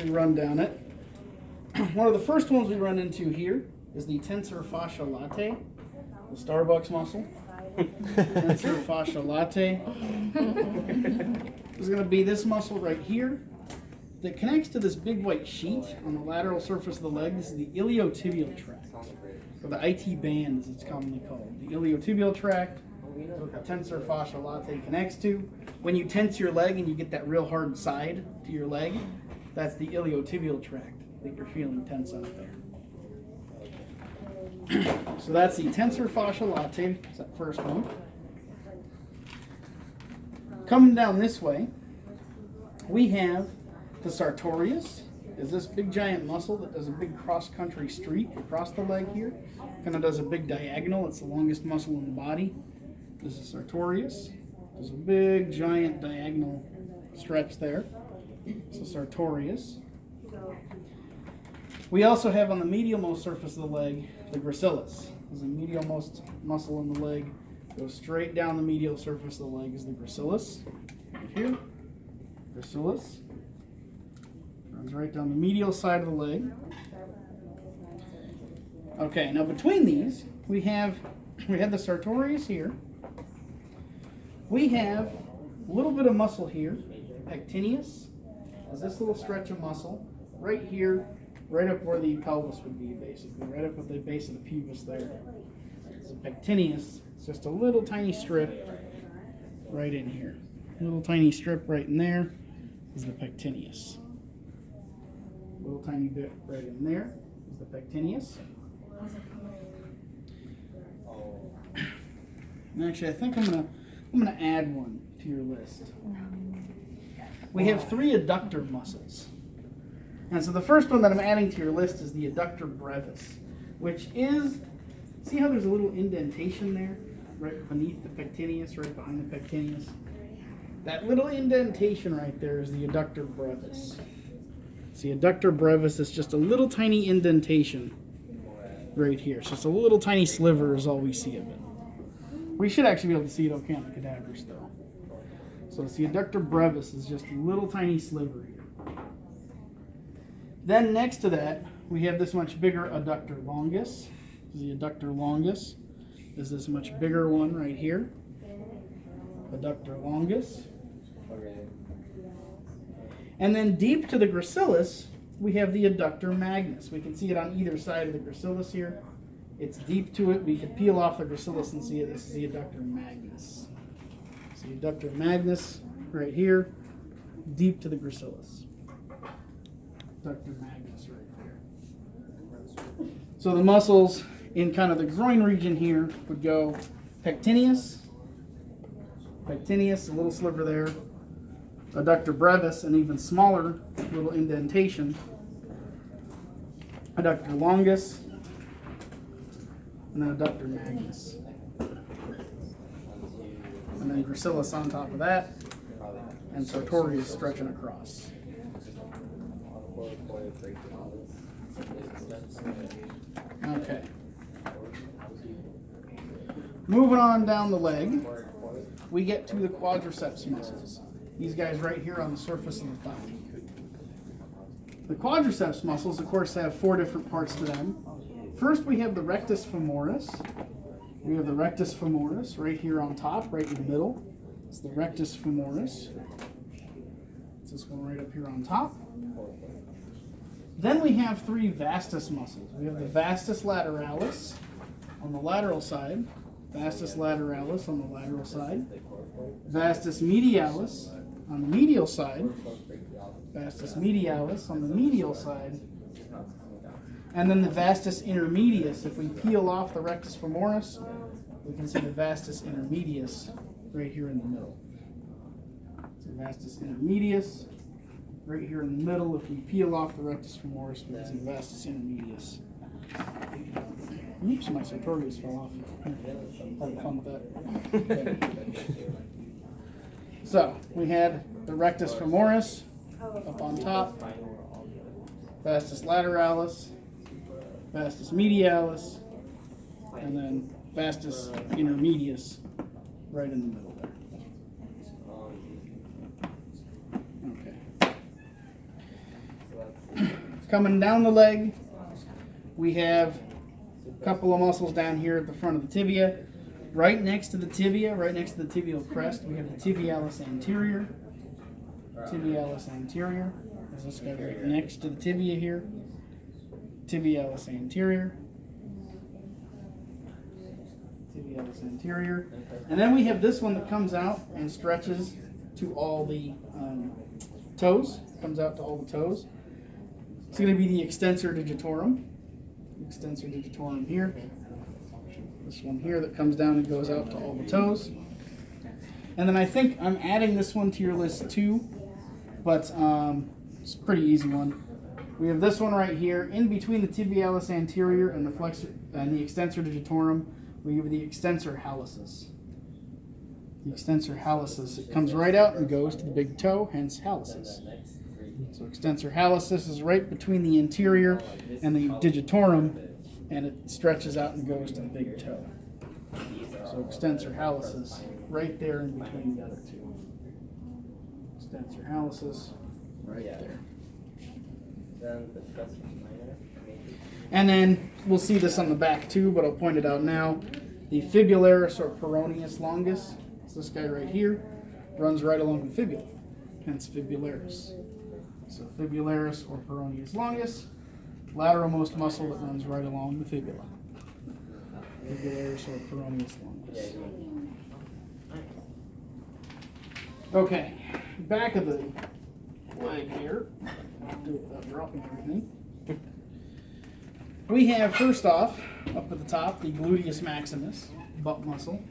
we run down it. One of the first ones we run into here is the tensor fascia latae, the Starbucks muscle. Tensor fascia latae. It's going to be this muscle right here that connects to this big white sheet on the lateral surface of the leg. This is the iliotibial tract, or the IT band as it's commonly called. The iliotibial tract, what the tensor fascia latae connects to. When you tense your leg and you get that real hard side to your leg, that's the iliotibial tract that you're feeling tense out there. So that's the tensor fascia latae, that's that first one. Coming down this way, we have the Sartorius, is this big giant muscle that does a big cross-country streak across the leg here. Kind of does a big diagonal, it's the longest muscle in the body. This is Sartorius. There's a big giant diagonal stretch there. It's the Sartorius. We also have on the medialmost surface of the leg, the Gracilis. There's a medialmost muscle in the leg. Goes straight down the medial surface of the leg is the Gracilis. Right here. Gracilis. Runs right down the medial side of the leg. Okay, now between these, we have the Sartorius here. We have a little bit of muscle here, pectineus. There's this little stretch of muscle right here, right up where the pelvis would be, basically, right up at the base of the pubis there. It's a pectineus. It's just a little tiny strip right in here. Little tiny strip right in there is the pectineus. Little tiny bit right in there is the pectineus. And actually, I think I'm gonna add one to your list. We have 3 adductor muscles. And so the first one that I'm adding to your list is the Adductor Brevis, which is, see how there's a little indentation there, right beneath the pectineus, right behind the pectineus? That little indentation right there is the Adductor Brevis. See, Adductor Brevis is just a little tiny indentation right here. It's just a little tiny sliver is all we see of it. We should actually be able to see it okay on the cadavers though. So it's the Adductor Brevis is just a little tiny sliver here. Then next to that, we have this much bigger Adductor Longus. The Adductor Longus is this much bigger one right here. Adductor Longus. And then deep to the Gracilis, we have the Adductor Magnus. We can see it on either side of the Gracilis here. It's deep to it. We could peel off the Gracilis and see it. This is the Adductor Magnus. See Adductor Magnus right here, deep to the Gracilis. Adductor Magnus right there. So the muscles in kind of the groin region here would go pectineus, a little sliver there, Adductor Brevis, an even smaller little indentation, Adductor Longus, and then Adductor Magnus. And then Gracilis on top of that, and Sartorius stretching across. Okay. Moving on down the leg, we get to the quadriceps muscles. These guys right here on the surface of the thigh. The quadriceps muscles, of course, have 4 different parts to them. First, we have the rectus femoris. We have the rectus femoris right here on top, right in the middle. It's the rectus femoris. It's this one right up here on top. Then we have 3 vastus muscles. We have the vastus lateralis on the lateral side, vastus lateralis on the lateral side, vastus medialis on the medial side, vastus medialis on the medial side, and then the vastus intermedius. If we peel off the rectus femoris, we can see the vastus intermedius right here in the middle. So vastus intermedius right here in the middle. If we peel off the rectus femoris, we can see vastus intermedius. Oops, my Sartorius fell off. Having fun with that. So we had the rectus femoris up on top, vastus lateralis, vastus medialis, and then vastus intermedius right in the middle there. Okay. Coming down the leg, we have a couple of muscles down here at the front of the tibia. Right next to the tibia, right next to the tibial crest, we have the tibialis anterior. Tibialis anterior. There's this guy right next to the tibia here. Tibialis anterior. Tibialis anterior. And then we have this one that comes out and stretches to all the toes. Comes out to all the toes. It's going to be the Extensor Digitorum. Extensor Digitorum here. This one here that comes down and goes out to all the toes. And then I think I'm adding this one to your list too, but it's a pretty easy one. We have this one right here, in between the tibialis anterior and the flexor and the Extensor Digitorum. We have the Extensor Hallucis. The Extensor Hallucis, it comes right out and goes to the big toe, hence Hallucis. So Extensor Hallucis is right between the anterior and the digitorum, and it stretches out and goes to the big toe. So Extensor Hallucis right there in between the other two. Extensor Hallucis right there. And then we'll see this on the back too, but I'll point it out now. The fibularis or peroneus longus, it's this guy right here, runs right along the fibula, hence fibularis. So fibularis or peroneus longus, lateralmost muscle that runs right along the fibula. Fibularis or peroneus longus. Okay, back of the leg here. Do it without dropping everything. We have, first off, up at the top, the gluteus maximus, butt muscle.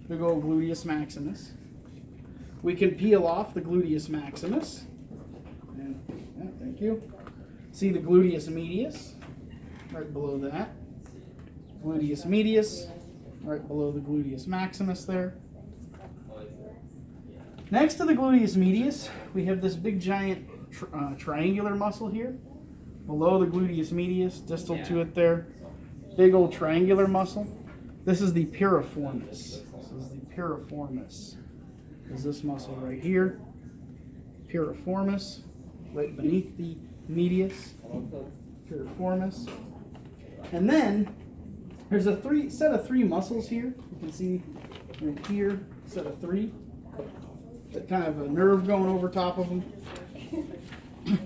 Big old gluteus maximus. We can peel off the gluteus maximus. And, yeah, thank you. See the gluteus medius, right below that. Gluteus medius, right below the gluteus maximus there. Next to the gluteus medius, we have this big giant triangular muscle here. Below the gluteus medius, distal to it there. Big old triangular muscle. This is the piriformis. This is the piriformis. Is this muscle right here. Piriformis, right beneath the medius. Piriformis. And then, there's a set of three muscles here. You can see right here, set of three. That kind of a nerve going over top of them.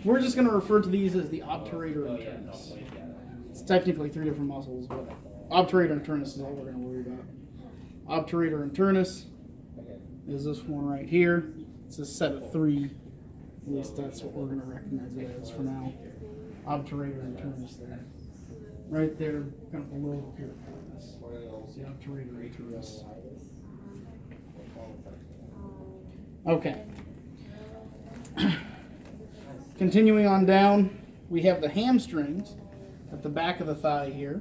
We're just going to refer to these as the obturator internus. It's technically three different muscles, but obturator internus is all we're going to worry about. Obturator internus is this one right here. It's a set of three. At least that's what we're going to recognize it as for now. Obturator internus there. Right there, kind of below the piriformis. The obturator internus. Okay. Continuing on down, we have the hamstrings at the back of the thigh here.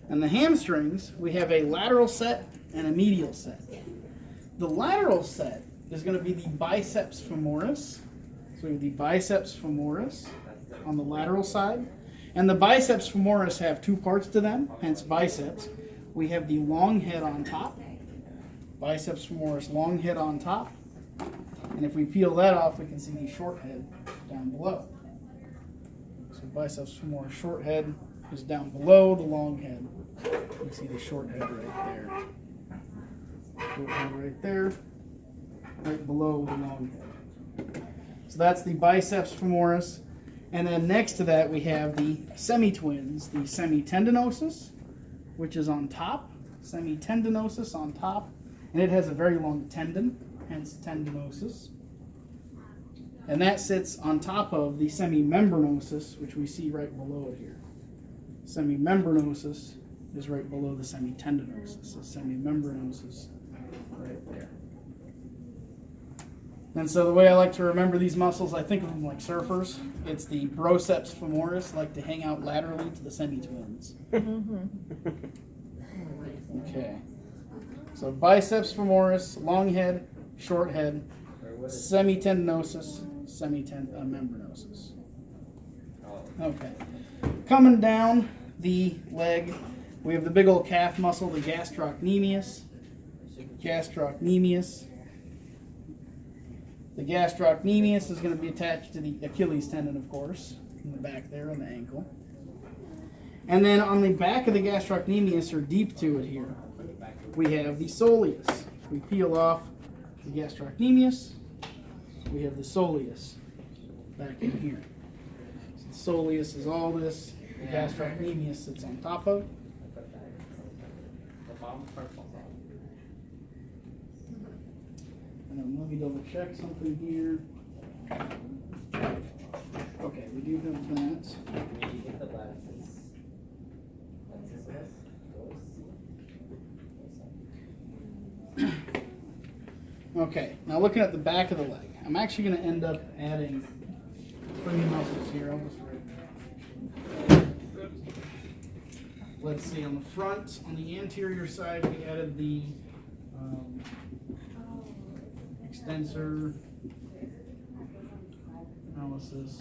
And the hamstrings, we have a lateral set and a medial set. The lateral set is going to be the biceps femoris. So we have the biceps femoris on the lateral side. And the biceps femoris have two parts to them, hence biceps. We have the long head on top. Biceps femoris, long head on top. And if we peel that off, we can see the short head down below. So biceps femoris short head is down below the long head. You see the short head right there. Short head right there, right below the long head. So that's the biceps femoris. And then next to that, we have the semi-twins, the semitendinosus, which is on top. Semitendinosus on top. And it has a very long tendon, hence tendinosus. And that sits on top of the semimembranosus, which we see right below it here. Semimembranosus is right below the semitendinosus. So semimembranosus right there. And so the way I like to remember these muscles, I think of them like surfers. It's the Broceps femoris, like to hang out laterally to the semi-twins. Okay. So biceps femoris, long head, short head, semitendinosus, membranosus. Okay. Coming down the leg, we have the big old calf muscle, the gastrocnemius. Gastrocnemius. The gastrocnemius is going to be attached to the Achilles tendon, of course, in the back there on the ankle. And then on the back of the gastrocnemius, or deep to it here, we have the soleus. If we peel off the gastrocnemius, we have the soleus back in here. So the soleus is all this, the gastrocnemius sits on top of. And then let me double check something here. Okay, we do have that. Okay, now looking at the back of the leg, I'm actually going to end up adding 3 muscles here. I'll just write it. Let's see, on the front, on the anterior side, we added the Extensor Hallucis.